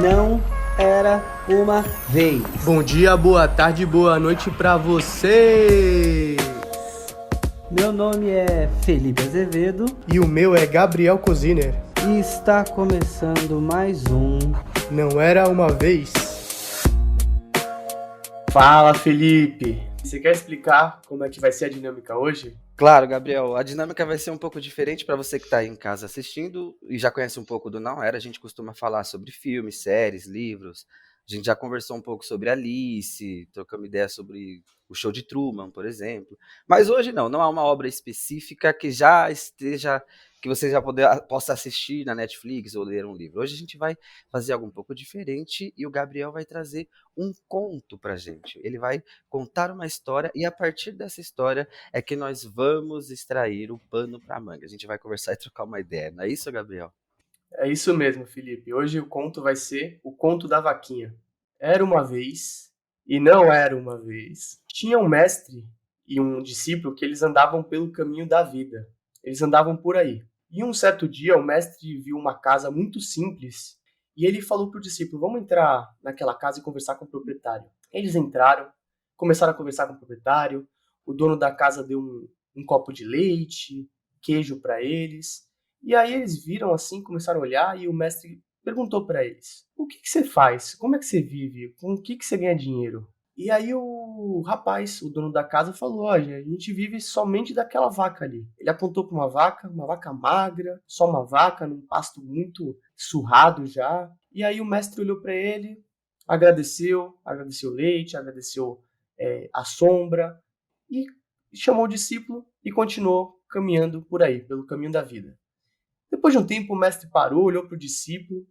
Não era uma vez. Bom dia, boa tarde, boa noite pra você! Meu nome é Felipe Azevedo E o meu é Gabriel Coziner. e está começando mais um. Não era uma vez. Fala, Felipe! Você quer explicar como é que vai ser a dinâmica hoje? Claro, Gabriel, a dinâmica vai ser um pouco diferente para você que está aí em casa assistindo e já conhece um pouco do Não Era. A gente costuma falar sobre filmes, séries, livros. A gente já conversou um pouco sobre Alice, trocamos ideia sobre o Show de Truman, por exemplo. Mas hoje não há uma obra específica que já esteja, que você já possa assistir na Netflix ou ler um livro. Hoje a gente vai fazer algo um pouco diferente e o Gabriel vai trazer um conto para gente. Ele vai contar uma história e a partir dessa história é que nós vamos extrair o pano para a manga. A gente vai conversar e trocar uma ideia, não é isso, Gabriel? É isso mesmo, Felipe. Hoje o conto vai ser o conto da vaquinha. Era uma vez, e não era uma vez, tinha um mestre e um discípulo que eles andavam pelo caminho da vida. Eles andavam por aí. E um certo dia o mestre viu uma casa muito simples e ele falou para o discípulo: vamos entrar naquela casa e conversar com o proprietário. Eles entraram, começaram a conversar com o proprietário. O dono da casa deu um copo de leite, queijo para eles. E aí eles viram assim, começaram a olhar e o mestre perguntou para eles: o que você faz? Como é que você vive? Com o que você ganha dinheiro? E aí o rapaz, o dono da casa, falou: olha, a gente vive somente daquela vaca ali. Ele apontou para uma vaca magra, só uma vaca, num pasto muito surrado já. E aí o mestre olhou para ele, agradeceu o leite, agradeceu a sombra e chamou o discípulo e continuou caminhando por aí, pelo caminho da vida. Depois de um tempo, o mestre parou, olhou para o discípulo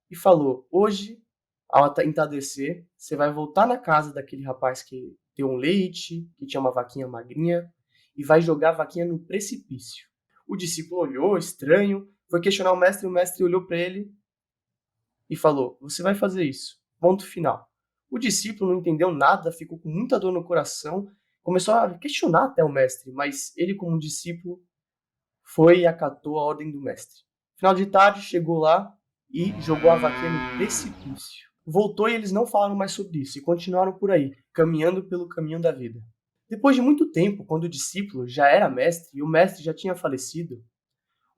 e falou: hoje, ao entardecer, você vai voltar na casa daquele rapaz que deu um leite, que tinha uma vaquinha magrinha, e vai jogar a vaquinha no precipício. O discípulo olhou, estranho, foi questionar o mestre olhou para ele e falou: você vai fazer isso. Ponto final. O discípulo não entendeu nada, ficou com muita dor no coração, começou a questionar até o mestre, mas ele, como discípulo, foi e acatou a ordem do mestre. Final de tarde, chegou lá e jogou a vaquinha no precipício. Voltou e eles não falaram mais sobre isso e continuaram por aí, caminhando pelo caminho da vida. Depois de muito tempo, quando o discípulo já era mestre e o mestre já tinha falecido,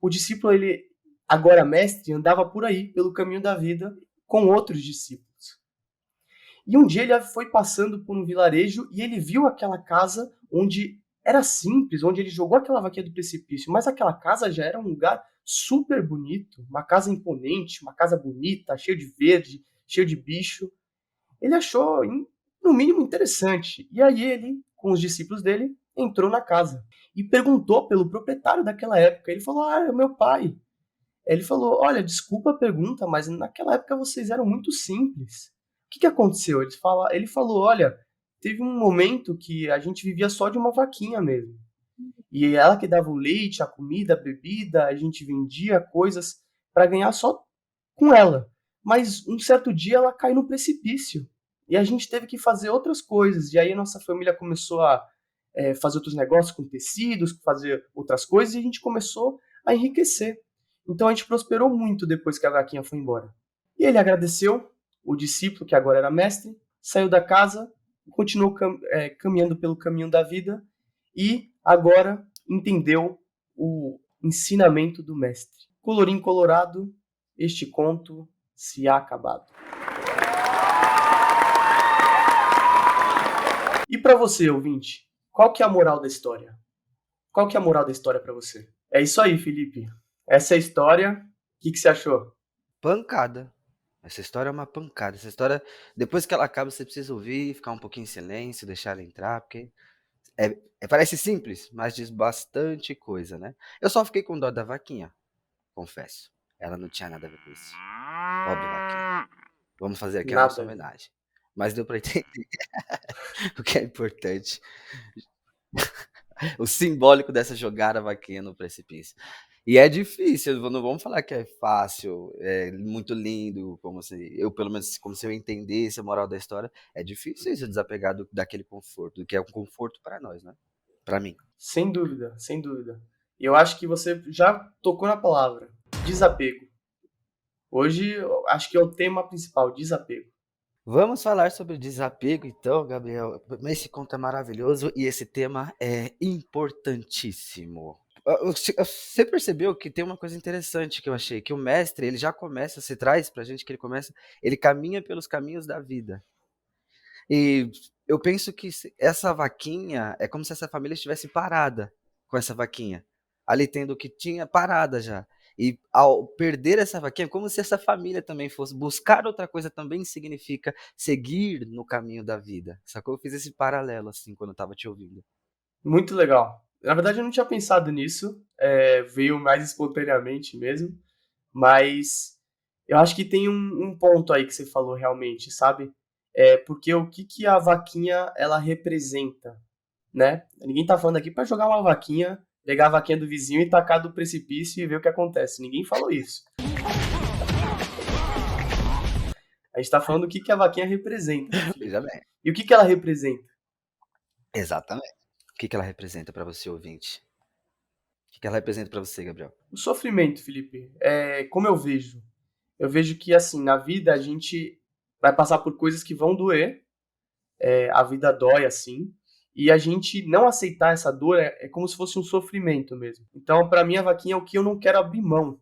o discípulo, ele agora mestre, andava por aí pelo caminho da vida com outros discípulos. E um dia ele foi passando por um vilarejo e ele viu aquela casa onde era simples, onde ele jogou aquela vaquinha do precipício, mas aquela casa já era um lugar super bonito, uma casa imponente, uma casa bonita, cheia de verde, cheio de bicho. Ele achou, no mínimo, interessante. E aí ele, com os discípulos dele, entrou na casa e perguntou pelo proprietário daquela época. Ele falou: ah, é o meu pai. Ele falou: olha, desculpa a pergunta, mas naquela época vocês eram muito simples. O que aconteceu? Ele falou: olha, teve um momento que a gente vivia só de uma vaquinha mesmo. E ela que dava o leite, a comida, a bebida, a gente vendia coisas para ganhar só com ela. Mas um certo dia ela caiu no precipício. E a gente teve que fazer outras coisas. E aí a nossa família começou a fazer outros negócios com tecidos, fazer outras coisas, e a gente começou a enriquecer. Então a gente prosperou muito depois que a vaquinha foi embora. E ele agradeceu, o discípulo, que agora era mestre, saiu da casa, continuou caminhando pelo caminho da vida e agora entendeu o ensinamento do mestre. Colorim colorado, este conto se há acabado. E para você, ouvinte, qual que é a moral da história? Qual que é a moral da história para você? É isso aí, Felipe. Essa é a história. O que você achou? Pancada. Essa história é uma pancada. Essa história, depois que ela acaba, você precisa ouvir, ficar um pouquinho em silêncio, deixar ela entrar, porque parece simples, mas diz bastante coisa, né? Eu só fiquei com dó da vaquinha, confesso. Ela não tinha nada a ver com isso. Pobre vaquinha. Vamos fazer aqui a nossa Nada. homenagem. Mas deu pra entender o que é importante. O simbólico dessa jogar a vaquinha no precipício. E é difícil, não vamos falar que é fácil, é muito lindo, como se eu, pelo menos, como se eu entendesse a moral da história, é difícil isso, desapegar daquele conforto, do que é um conforto para nós, né? Para mim. Sem dúvida, sem dúvida. E eu acho que você já tocou na palavra. Desapego. Hoje, eu acho que é o tema principal, desapego. Vamos falar sobre desapego, então, Gabriel. Esse conto é maravilhoso e esse tema é importantíssimo. Você percebeu que tem uma coisa interessante que eu achei, que o mestre, ele já começa, se traz pra gente que ele caminha pelos caminhos da vida. E eu penso que essa vaquinha é como se essa família estivesse parada com essa vaquinha, ali tendo o que tinha parada já. E ao perder essa vaquinha, é como se essa família também fosse buscar outra coisa, também significa seguir no caminho da vida. Sacou? Eu fiz esse paralelo assim quando eu tava te ouvindo. Muito legal. Na verdade, eu não tinha pensado nisso, veio mais espontaneamente mesmo, mas eu acho que tem um ponto aí que você falou realmente, sabe? Porque o que, que a vaquinha ela representa, né? Ninguém tá falando aqui pra jogar uma vaquinha, pegar a vaquinha do vizinho e tacar do precipício e ver o que acontece. Ninguém falou isso. A gente tá falando o que, que a vaquinha representa, né, Felipe? Veja bem. E o que, que ela representa? Exatamente. O que ela representa pra você, ouvinte? O que ela representa pra você, Gabriel? O sofrimento, Felipe, como eu vejo. Eu vejo que, assim, na vida a gente vai passar por coisas que vão doer, a vida dói, assim, e a gente não aceitar essa dor é como se fosse um sofrimento mesmo. Então, pra mim, a vaquinha é o que eu não quero abrir mão.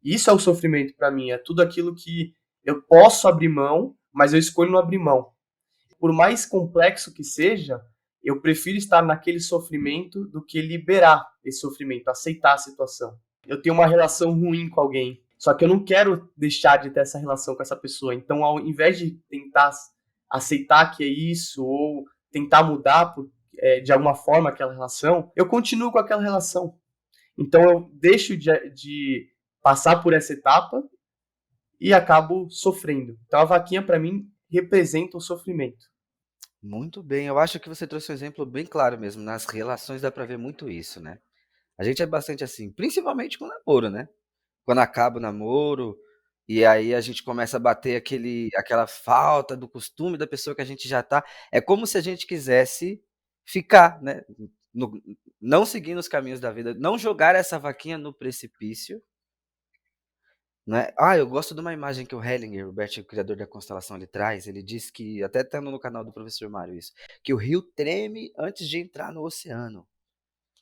Isso é o sofrimento pra mim, é tudo aquilo que eu posso abrir mão, mas eu escolho não abrir mão. Por mais complexo que seja, eu prefiro estar naquele sofrimento do que liberar esse sofrimento, aceitar a situação. Eu tenho uma relação ruim com alguém, só que eu não quero deixar de ter essa relação com essa pessoa. Então, ao invés de tentar aceitar que é isso ou tentar mudar de alguma forma aquela relação, eu continuo com aquela relação. Então, eu deixo de passar por essa etapa e acabo sofrendo. Então, a vaquinha, para mim, representa o sofrimento. Muito bem, eu acho que você trouxe um exemplo bem claro mesmo. Nas relações dá pra ver muito isso, né? A gente é bastante assim, principalmente com o namoro, né? Quando acaba o namoro, e aí a gente começa a bater aquela falta do costume da pessoa que a gente já tá. É como se a gente quisesse ficar, né? no- não seguir os caminhos da vida, não jogar essa vaquinha no precipício, né? Ah, eu gosto de uma imagem que o Hellinger, o Bert, o criador da constelação, ele traz. Ele diz que, até tá no canal do professor Mário isso, que o rio treme antes de entrar no oceano.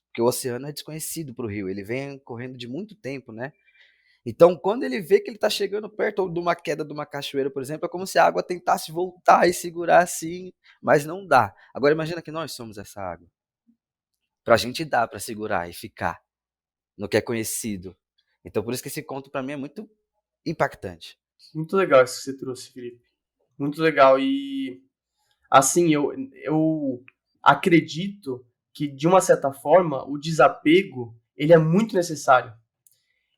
Porque o oceano é desconhecido para o rio, ele vem correndo de muito tempo, né? Então, quando ele vê que ele está chegando perto de uma queda de uma cachoeira, por exemplo, é como se a água tentasse voltar e segurar assim, mas não dá. Agora imagina que nós somos essa água. Para a gente dá para segurar e ficar no que é conhecido. Então, por isso que esse conto para mim é muito impactante. Muito legal isso que você trouxe, Felipe. Muito legal. E, assim, eu acredito que, de uma certa forma, o desapego, ele é muito necessário.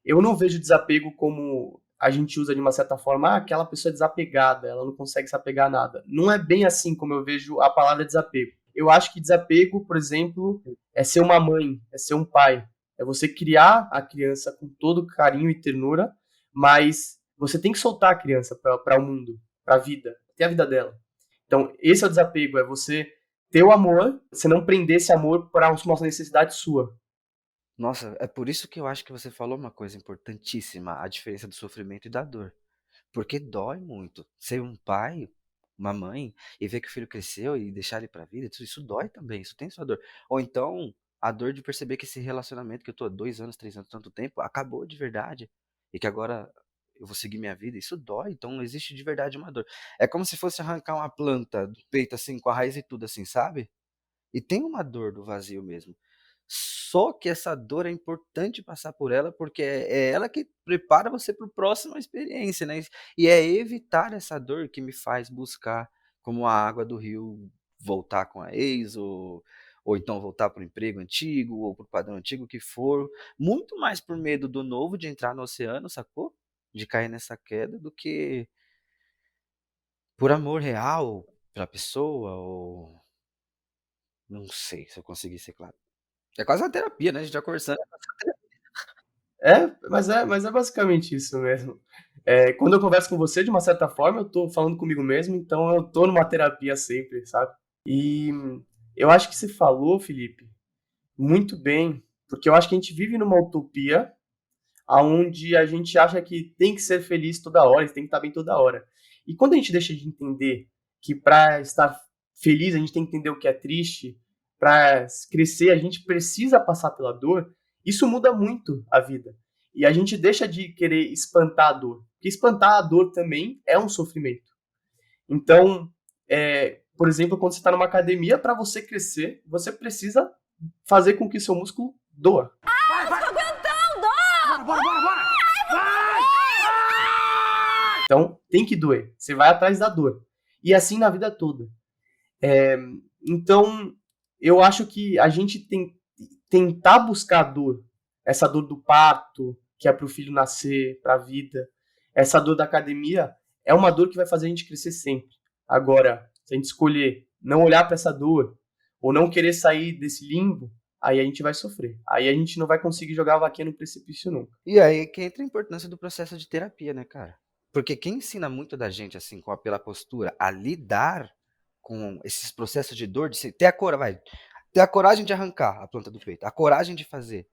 Eu não vejo desapego como a gente usa de uma certa forma, aquela pessoa é desapegada, ela não consegue se apegar a nada. Não é bem assim como eu vejo a palavra desapego. Eu acho que desapego, por exemplo, é ser uma mãe, é ser um pai. É você criar a criança com todo carinho e ternura, mas você tem que soltar a criança para o mundo, para a vida, até a vida dela. Então, esse é o desapego, é você ter o amor, você não prender esse amor para uma necessidade sua. Nossa, é por isso que eu acho que você falou uma coisa importantíssima, a diferença do sofrimento e da dor. Porque dói muito. Ser um pai, uma mãe, e ver que o filho cresceu e deixar ele pra vida, isso dói também, isso tem sua dor. Ou então, a dor de perceber que esse relacionamento que eu tô há 2 anos, 3 anos, tanto tempo, acabou de verdade. E que agora eu vou seguir minha vida. Isso dói, então existe de verdade uma dor. É como se fosse arrancar uma planta do peito, assim, com a raiz e tudo, assim, sabe? E tem uma dor do vazio mesmo. Só que essa dor é importante passar por ela, porque é ela que prepara você para a próxima experiência, né? E é evitar essa dor que me faz buscar, como a água do rio, voltar com a ex, ou então voltar para o emprego antigo, ou para o padrão antigo que for. Muito mais por medo do novo, de entrar no oceano, sacou? De cair nessa queda, do que por amor real para a pessoa, ou não sei se eu consegui ser claro. É quase uma terapia, né? A gente já conversando. Mas é basicamente isso mesmo. Quando eu converso com você, de uma certa forma, eu tô falando comigo mesmo, então eu tô numa terapia sempre, sabe? E eu acho que você falou, Felipe, muito bem, porque eu acho que a gente vive numa utopia aonde a gente acha que tem que ser feliz toda hora, tem que estar bem toda hora. E quando a gente deixa de entender que para estar feliz a gente tem que entender o que é triste, para crescer a gente precisa passar pela dor, isso muda muito a vida. E a gente deixa de querer espantar a dor, porque espantar a dor também é um sofrimento. Então, por exemplo, quando você está numa academia, para você crescer, você precisa fazer com que seu músculo doa. Então, tem que doer. Você vai atrás da dor. E assim na vida toda. Então, eu acho que a gente tentar buscar a dor, essa dor do parto, que é para o filho nascer, para a vida, essa dor da academia, é uma dor que vai fazer a gente crescer sempre. Agora, se a gente escolher não olhar para essa dor, ou não querer sair desse limbo, aí a gente vai sofrer. Aí a gente não vai conseguir jogar a vaquinha no precipício nunca. E aí que entra a importância do processo de terapia, né, cara? Porque quem ensina muito da gente, assim, pela postura, a lidar com esses processos de dor, de ter a coragem de arrancar a planta do peito, a coragem de fazer,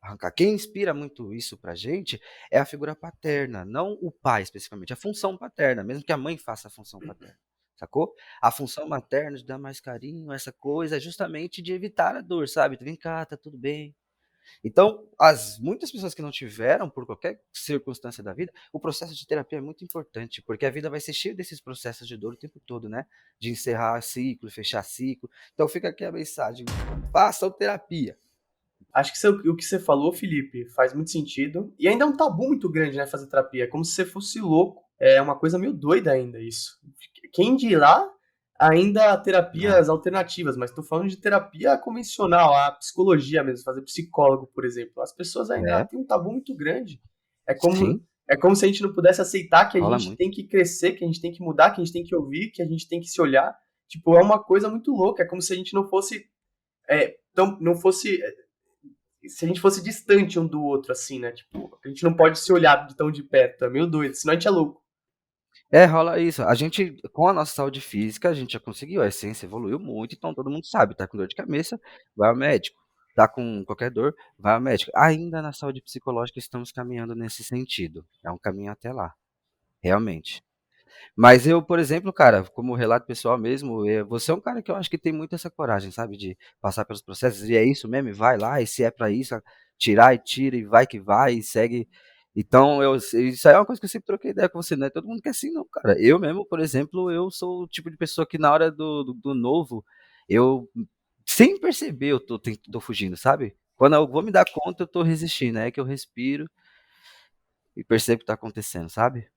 arrancar. Quem inspira muito isso pra gente é a figura paterna, não o pai especificamente, a função paterna, mesmo que a mãe faça a função paterna, sacou? A função materna de dar mais carinho, essa coisa, é justamente de evitar a dor, sabe? Vem cá, tá tudo bem. Então, muitas pessoas que não tiveram, por qualquer circunstância da vida, o processo de terapia é muito importante, porque a vida vai ser cheia desses processos de dor o tempo todo, né? De encerrar ciclo, fechar ciclo. Então fica aqui a mensagem, façam terapia. Acho que o que você falou, Felipe, faz muito sentido. E ainda é um tabu muito grande, né, fazer terapia. É como se você fosse louco. É uma coisa meio doida ainda isso. Quem dirá ainda terapias alternativas, mas estou falando de terapia convencional, a psicologia mesmo, fazer psicólogo, por exemplo. As pessoas ainda têm um tabu muito grande. Sim, É como se a gente não pudesse aceitar que a rola gente muito. tem que crescer, que a gente tem que mudar, que a gente tem que ouvir, que a gente tem que se olhar. Tipo, é uma coisa muito louca. É como se a gente não fosse não fosse se a gente fosse distante um do outro, assim, né? Tipo, a gente não pode se olhar de tão de perto. É meio doido, senão a gente é louco. Rola isso. A gente, com a nossa saúde física, a gente já conseguiu, a ciência evoluiu muito, então todo mundo sabe, tá com dor de cabeça, vai ao médico. Tá com qualquer dor, vai ao médico. Ainda na saúde psicológica estamos caminhando nesse sentido. É um caminho até lá, realmente. Mas eu, por exemplo, cara, como relato pessoal mesmo, você é um cara que eu acho que tem muito essa coragem, sabe, de passar pelos processos, e é isso mesmo, e vai lá, e se é pra isso, tirar e tira, e vai que vai, e segue. Então, isso aí é uma coisa que eu sempre troquei ideia com você, né? Todo mundo quer assim, não, cara. Eu mesmo, por exemplo, eu sou o tipo de pessoa que na hora do novo, eu, sem perceber, eu tô fugindo, sabe? Quando eu vou me dar conta, eu tô resistindo, é que eu respiro e percebo o que tá acontecendo, sabe?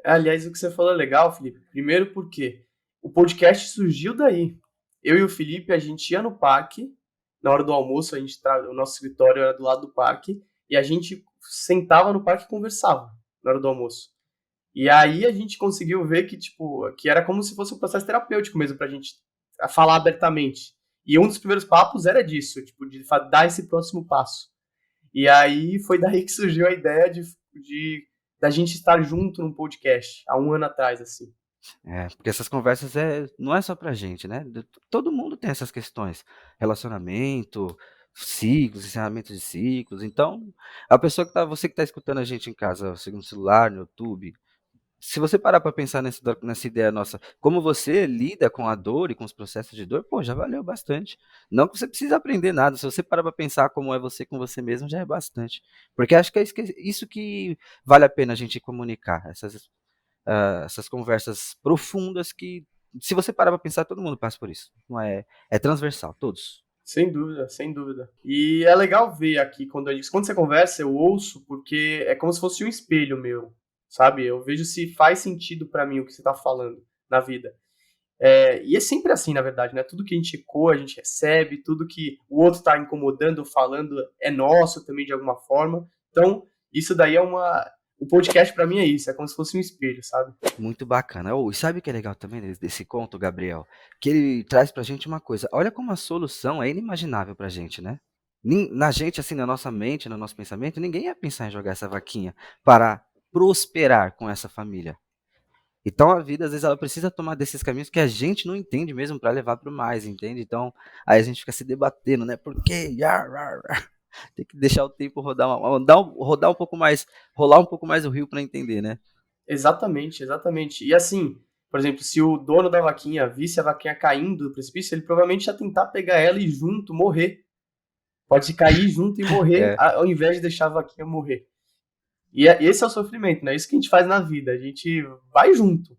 Aliás, o que você falou é legal, Felipe. Primeiro porque o podcast surgiu daí. Eu e o Felipe, a gente ia no parque, na hora do almoço, o nosso escritório era do lado do parque, e a gente sentava no parque e conversava na hora do almoço. E aí a gente conseguiu ver que, tipo, que era como se fosse um processo terapêutico mesmo pra gente falar abertamente. E um dos primeiros papos era disso, tipo, de dar esse próximo passo. E aí foi daí que surgiu a ideia de da gente estar junto num podcast, há um ano atrás, assim. Porque essas conversas não é só pra gente, né? Todo mundo tem essas questões. Relacionamento, ciclos, encerramento de ciclos. Então, você que tá escutando a gente em casa, seja no celular, no YouTube, se você parar pra pensar nessa ideia nossa, como você lida com a dor e com os processos de dor, pô, já valeu bastante. Não que você precise aprender nada, se você parar pra pensar como é você com você mesmo, já é bastante. Porque acho que é isso que vale a pena a gente comunicar, essas conversas profundas que, se você parar pra pensar, todo mundo passa por isso. Não é transversal, todos. Sem dúvida, sem dúvida. E é legal ver aqui, quando você conversa, eu ouço, porque é como se fosse um espelho meu, sabe? Eu vejo se faz sentido pra mim o que você tá falando na vida. E é sempre assim, na verdade, né? Tudo que a gente ecoa, a gente recebe, tudo que o outro tá incomodando, falando, é nosso também de alguma forma. Então, isso daí o podcast pra mim é isso, é como se fosse um espelho, sabe? Muito bacana. E sabe o que é legal também desse conto, Gabriel? Que ele traz pra gente uma coisa. Olha como a solução é inimaginável pra gente, né? Na gente, assim, na nossa mente, no nosso pensamento, ninguém ia pensar em jogar essa vaquinha para prosperar com essa família. Então a vida, às vezes, ela precisa tomar desses caminhos que a gente não entende mesmo para levar para o mais, entende? Então, aí a gente fica se debatendo, né? Por quê? Tem que deixar o tempo rodar um pouco mais, rolar um pouco mais o rio para entender, né? Exatamente, exatamente. E assim, por exemplo, se o dono da vaquinha visse a vaquinha caindo do precipício, ele provavelmente ia tentar pegar ela e junto morrer. Pode cair junto e morrer, É. ao invés de deixar a vaquinha morrer. Esse é o sofrimento, né? Isso que a gente faz na vida. A gente vai junto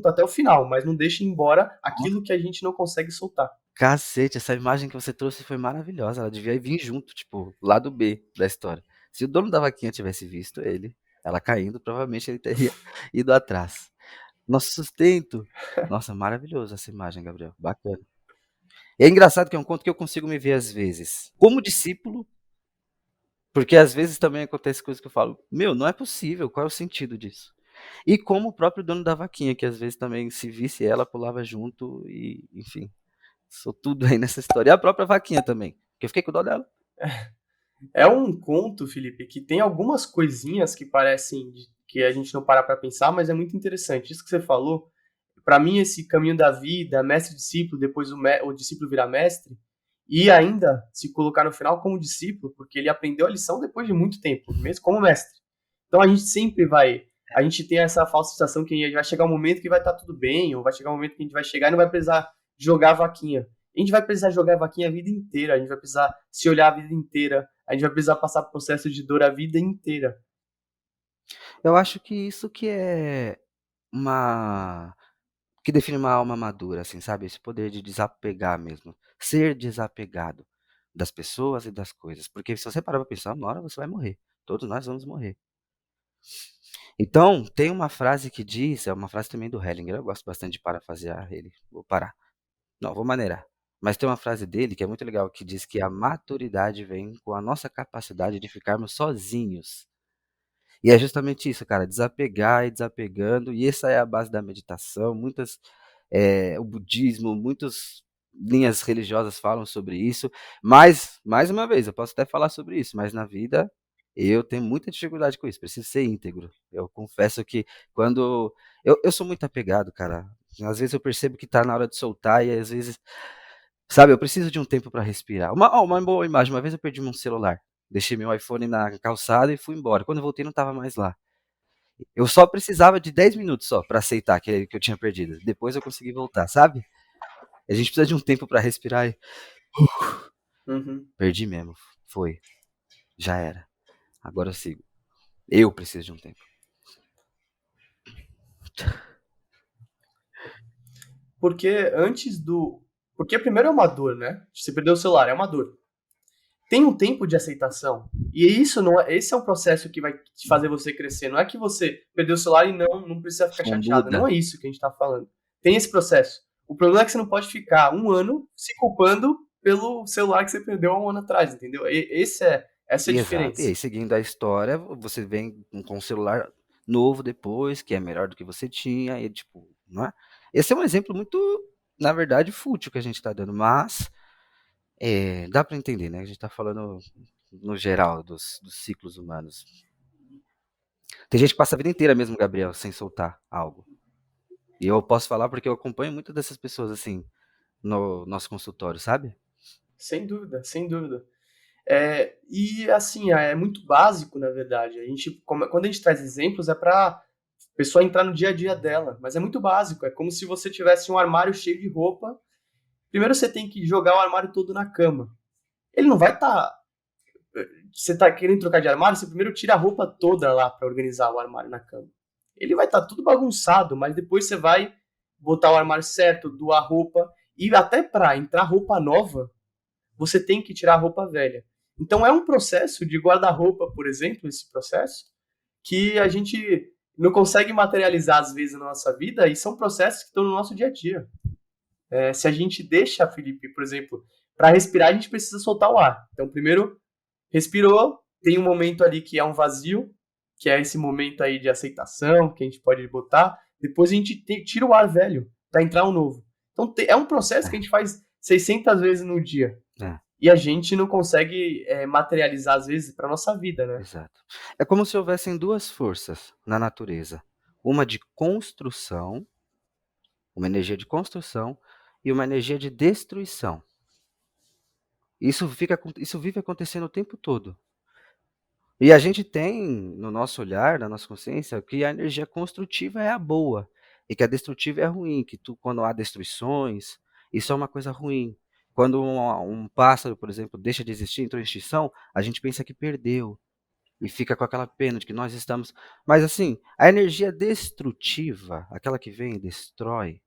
até o final, mas não deixa ir embora aquilo que a gente não consegue soltar. Cacete, essa imagem que você trouxe foi maravilhosa. Ela devia vir junto, tipo, lado B da história. Se o dono da vaquinha tivesse visto ela caindo, provavelmente ele teria ido atrás. Nosso sustento. Nossa, maravilhoso essa imagem, Gabriel. Bacana. E é engraçado que é um conto que eu consigo me ver às vezes como discípulo, porque às vezes também acontece coisas que eu falo, meu, não é possível, qual é o sentido disso? E como o próprio dono da vaquinha, que às vezes também, se visse ela, pulava junto e, enfim, sou tudo aí nessa história. E a própria vaquinha também, que eu fiquei com dó dela. É um conto, Felipe, que tem algumas coisinhas que parecem que a gente não para pra pensar, mas é muito interessante. Isso que você falou, para mim esse caminho da vida, mestre-discípulo, depois o discípulo virar mestre, e ainda se colocar no final como discípulo, porque ele aprendeu a lição depois de muito tempo, mesmo como mestre. Então a gente sempre a gente tem essa falsa sensação que vai chegar um momento que vai estar tudo bem, ou vai chegar um momento que a gente vai chegar e não vai precisar jogar a vaquinha. A gente vai precisar jogar a vaquinha a vida inteira, a gente vai precisar se olhar a vida inteira, a gente vai precisar passar por processo de dor a vida inteira. Eu acho que isso que é uma que define uma alma madura, assim, sabe? Esse poder de desapegar mesmo, ser desapegado das pessoas e das coisas, porque se você parar pra pensar, uma hora você vai morrer. Todos nós vamos morrer. Então, tem uma frase que diz, é uma frase também do Hellinger, eu gosto bastante de parafrasear ele. Vou parar. Não, vou maneirar. Mas tem uma frase dele que é muito legal, que diz que a maturidade vem com a nossa capacidade de ficarmos sozinhos. E é justamente isso, cara, desapegar e desapegando, e essa é a base da meditação. O budismo, muitas linhas religiosas falam sobre isso, mas, mais uma vez, eu posso até falar sobre isso, mas na vida eu tenho muita dificuldade com isso, preciso ser íntegro. Eu confesso que quando. Eu sou muito apegado, cara. Às vezes eu percebo que tá na hora de soltar, e às vezes, sabe, eu preciso de um tempo para respirar. Uma boa imagem, uma vez eu perdi meu celular. Deixei meu iPhone na calçada e fui embora. Quando eu voltei, não estava mais lá. Eu só precisava de 10 minutos só para aceitar que eu tinha perdido. Depois eu consegui voltar, sabe? A gente precisa de um tempo para respirar e. Uhum. Perdi mesmo. Foi. Já era. Agora eu sigo. Eu preciso de um tempo. Porque antes do. Porque primeiro é uma dor, né? Você perdeu o celular, é uma dor. Tem um tempo de aceitação. E isso não é, esse é um processo que vai te fazer você crescer. Não é que você perdeu o celular e não precisa ficar Não chateado. muda. Não é isso que a gente tá falando. Tem esse processo. O problema é que você não pode ficar um ano se culpando pelo celular que você perdeu há um ano atrás, entendeu? Essa é a Exato. E diferença. aí, seguindo a história, você vem com um celular novo depois, que é melhor do que você tinha, e tipo, não é? Esse é um exemplo muito, na verdade, fútil que a gente está dando, mas dá para entender, né? A gente está falando no geral dos ciclos humanos. Tem gente que passa a vida inteira mesmo, Gabriel, sem soltar algo. E eu posso falar porque eu acompanho muitas dessas pessoas, assim, no nosso consultório, sabe? Sem dúvida, sem dúvida. E assim, é muito básico, na verdade. Quando a gente traz exemplos, é para a pessoa entrar no dia a dia dela, mas é muito básico. É como se você tivesse um armário cheio de roupa. Primeiro você tem que jogar o armário todo na cama. Ele não vai estar. Você tá querendo trocar de armário, você primeiro tira a roupa toda lá para organizar o armário na cama. Ele vai estar tudo bagunçado, mas depois você vai botar o armário certo, doar roupa. E até para entrar roupa nova, você tem que tirar a roupa velha. Então é um processo de guarda-roupa, por exemplo, esse processo, que a gente não consegue materializar às vezes na nossa vida, e são processos que estão no nosso dia a dia. Se a gente deixa, Felipe, por exemplo, para respirar, a gente precisa soltar o ar. Então, primeiro, respirou, tem um momento ali que é um vazio, que é esse momento aí de aceitação, que a gente pode botar. Depois a gente tira o ar velho para entrar um novo. Então, é um processo que a gente faz 600 vezes no dia. É, E a gente não consegue materializar, às vezes, para nossa vida, né? exato. É como se houvessem duas forças na natureza. Uma de construção, uma energia de construção, e uma energia de destruição. Isso vive acontecendo o tempo todo. E a gente tem no nosso olhar, na nossa consciência, que a energia construtiva é a boa e que a destrutiva é ruim, que quando há destruições, isso é uma coisa ruim. Quando um pássaro, por exemplo, deixa de existir, entrou em extinção, a gente pensa que perdeu e fica com aquela pena de que nós estamos. Mas assim, a energia destrutiva, aquela que vem e destrói,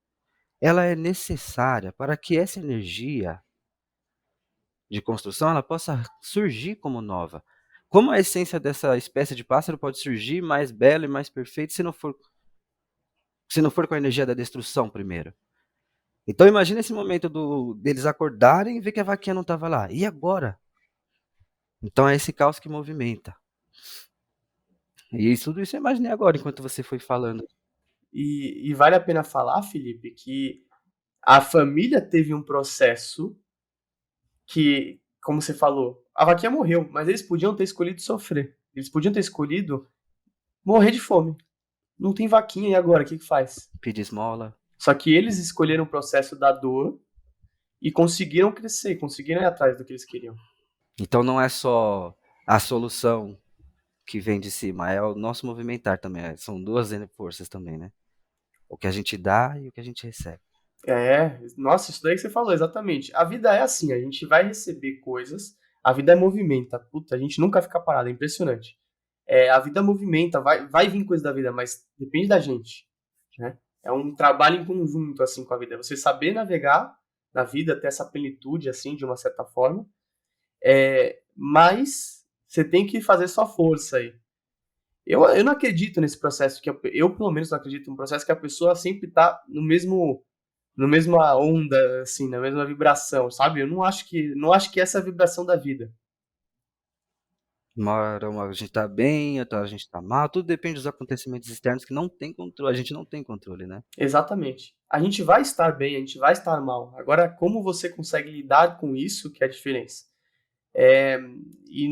ela é necessária para que essa energia de construção ela possa surgir como nova. Como a essência dessa espécie de pássaro pode surgir mais bela e mais perfeita se não for com a energia da destruição primeiro? Então imagina esse momento deles acordarem e ver que a vaquinha não estava lá. E agora? Então é esse caos que movimenta. E tudo isso eu imaginei agora, enquanto você foi falando. E vale a pena falar, Felipe, que a família teve um processo que, como você falou, a vaquinha morreu, mas eles podiam ter escolhido sofrer. Eles podiam ter escolhido morrer de fome. Não tem vaquinha, e agora? O que faz? Pedir esmola. Só que eles escolheram o processo da dor e conseguiram crescer, conseguiram ir atrás do que eles queriam. Então não é só a solução que vem de cima, é o nosso movimentar também. São duas forças também, né? O que a gente dá e o que a gente recebe. Nossa, isso daí que você falou, exatamente. A vida é assim, a gente vai receber coisas, a vida movimenta. Puta, a gente nunca fica parado, é impressionante. A vida movimenta, vai vir coisa da vida, mas depende da gente, né? É um trabalho em conjunto, assim, com a vida. Você saber navegar na vida, ter essa plenitude, assim, de uma certa forma. Mas você tem que fazer sua força aí. Eu não acredito nesse processo, eu pelo menos não acredito num processo que a pessoa sempre tá na mesma onda, assim, na mesma vibração, sabe? Eu não acho que essa é a vibração da vida. Uma hora a gente tá bem, outra hora a gente tá mal, tudo depende dos acontecimentos externos que não tem controle, a gente não tem controle, né? Exatamente. A gente vai estar bem, a gente vai estar mal. Agora, como você consegue lidar com isso que é a diferença. E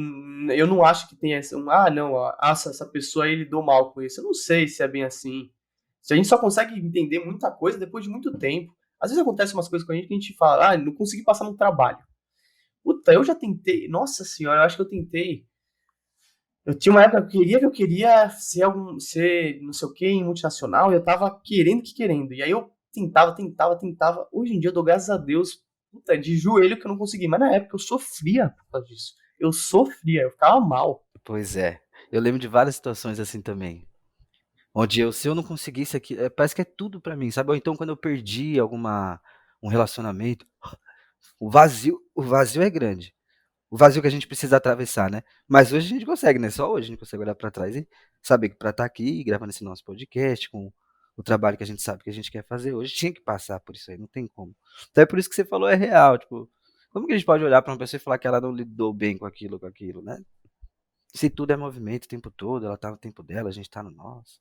eu não acho que tenha essa pessoa aí lidou mal com isso. Eu não sei se é bem assim. Se a gente só consegue entender muita coisa depois de muito tempo. Às vezes acontecem umas coisas com a gente que a gente fala, não consegui passar no trabalho. Puta, eu já tentei, nossa senhora, eu acho que eu tentei. Eu tinha uma época que eu queria ser não sei o que, em multinacional, e eu tava querendo. E aí eu tentava. Hoje em dia eu dou graças a Deus, puta, de joelho que eu não consegui. Mas na época eu sofria por causa disso. Eu ficava mal. Pois é, eu lembro de várias situações assim também. Onde se eu não conseguisse aqui, parece que é tudo pra mim, sabe? Ou então quando eu perdi um relacionamento, o vazio é grande. O vazio que a gente precisa atravessar, né? Mas hoje a gente consegue, né? Só hoje a gente consegue olhar pra trás e saber que pra estar aqui gravando esse nosso podcast, com o trabalho que a gente sabe que a gente quer fazer hoje, tinha que passar por isso aí, não tem como. Então é por isso que você falou, é real, tipo, como que a gente pode olhar pra uma pessoa e falar que ela não lidou bem com aquilo, né? Se tudo é movimento o tempo todo, ela tá no tempo dela, a gente tá no nosso.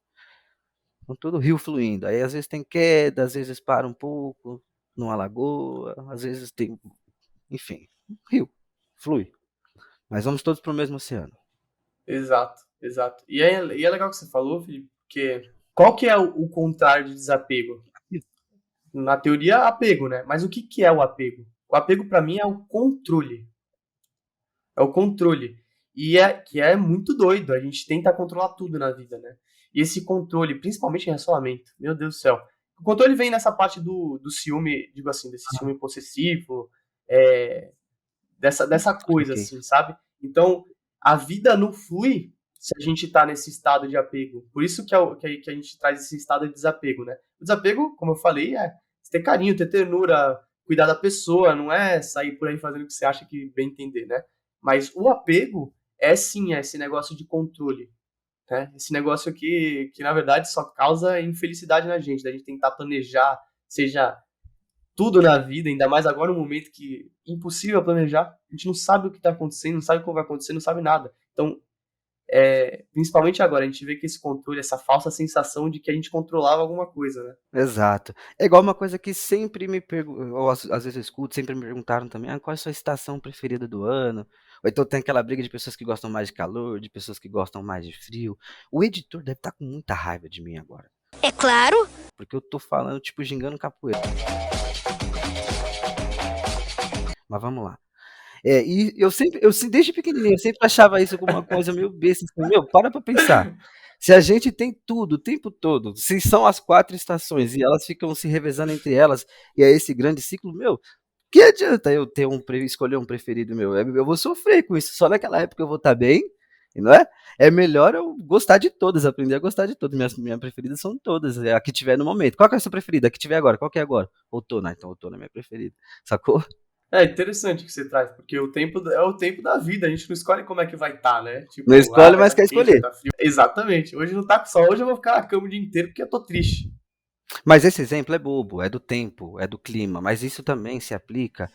Então todo rio fluindo. Aí às vezes tem queda, às vezes para um pouco, numa lagoa, às vezes tem, enfim, rio, flui. Mas vamos todos pro mesmo oceano. Exato. E é legal que você falou, Felipe, porque qual que é o contrário de desapego? Na teoria, apego, né? Mas o que é o apego? O apego, pra mim, é o controle. É o controle. Que é muito doido. A gente tenta controlar tudo na vida, né? E esse controle, principalmente em relacionamento, meu Deus do céu. O controle vem nessa parte do ciúme, digo assim, desse ciúme possessivo, dessa coisa, Ok. assim, sabe? Então, a vida não flui se a gente tá nesse estado de apego. Por isso que a gente traz esse estado de desapego, né? O desapego, como eu falei, é ter carinho, ter ternura, cuidar da pessoa, não é sair por aí fazendo o que você acha que bem entender, né? Mas o apego é sim esse negócio de controle, né? Esse negócio que na verdade só causa infelicidade na gente, da gente tentar planejar, seja tudo na vida, ainda mais agora no momento que é impossível planejar, a gente não sabe o que está acontecendo, não sabe como vai acontecer, não sabe nada. Então, principalmente agora, a gente vê que esse controle, essa falsa sensação de que a gente controlava alguma coisa, né? Exato. É igual uma coisa que sempre me perguntam, ou às vezes eu escuto, sempre me perguntaram também, qual é a sua estação preferida do ano? Ou então tem aquela briga de pessoas que gostam mais de calor, de pessoas que gostam mais de frio. O editor deve estar com muita raiva de mim agora. É claro. Porque eu tô falando, tipo, gingando capoeira. Mas vamos lá. E desde pequenininho, eu sempre achava isso como uma coisa meio besta, assim, meu, para pra pensar. Se a gente tem tudo o tempo todo, se são as 4 estações e elas ficam se revezando entre elas, e é esse grande ciclo, meu, que adianta eu ter escolher um preferido meu? Eu vou sofrer com isso, só naquela época eu vou estar bem, e não é? É melhor eu gostar de todas, aprender a gostar de todas. Minhas preferidas são todas, é a que tiver no momento. Qual que é a sua preferida? A que tiver agora, qual que é agora? Outono, então outono é minha preferida, sacou? É interessante que você traz, porque o tempo é o tempo da vida, a gente não escolhe como é que vai estar, né? Não Tipo, escolhe, vai mas estar quer quente, vai escolher. estar frio. Exatamente. Hoje não tá sol, hoje eu vou ficar na cama o dia inteiro porque eu tô triste. Mas esse exemplo é bobo, é do tempo, é do clima, mas isso também se aplica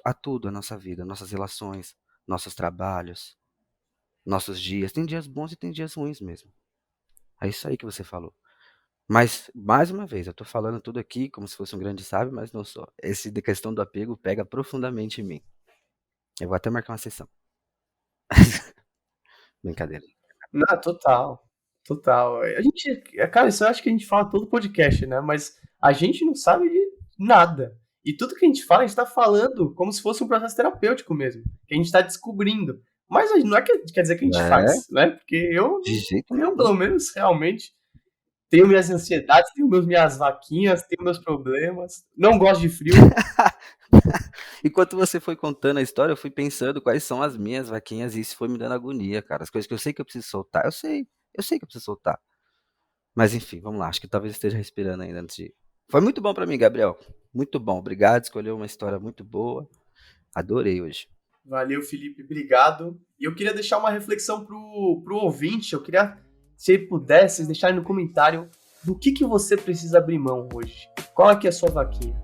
a tudo, a nossa vida, nossas relações, nossos trabalhos, nossos dias. Tem dias bons e tem dias ruins mesmo. É isso aí que você falou. Mas, mais uma vez, eu tô falando tudo aqui como se fosse um grande sábio, mas não sou. Esse da questão do apego pega profundamente em mim. Eu vou até marcar uma sessão. Brincadeira. Não, total. Total. A gente, cara, isso eu acho que a gente fala todo podcast, né? Mas a gente não sabe de nada. E tudo que a gente fala, a gente tá falando como se fosse um processo terapêutico mesmo. Que a gente tá descobrindo. Mas não é que quer dizer que a gente É, faz, né? Porque de jeito eu nenhum. pelo menos, realmente, tenho minhas ansiedades, tenho minhas vaquinhas, tenho meus problemas. Não gosto de frio. Enquanto você foi contando a história, eu fui pensando quais são as minhas vaquinhas e isso foi me dando agonia, cara. As coisas que eu sei que eu preciso soltar, eu sei que eu preciso soltar. Mas enfim, vamos lá, acho que talvez eu esteja respirando ainda antes de ir. Foi muito bom pra mim, Gabriel. Muito bom, obrigado, escolheu uma história muito boa. Adorei hoje. Valeu, Felipe, obrigado. E eu queria deixar uma reflexão pro ouvinte. Eu queria, se pudesse, deixar no comentário do que você precisa abrir mão hoje. Qual é que é a sua vaquinha?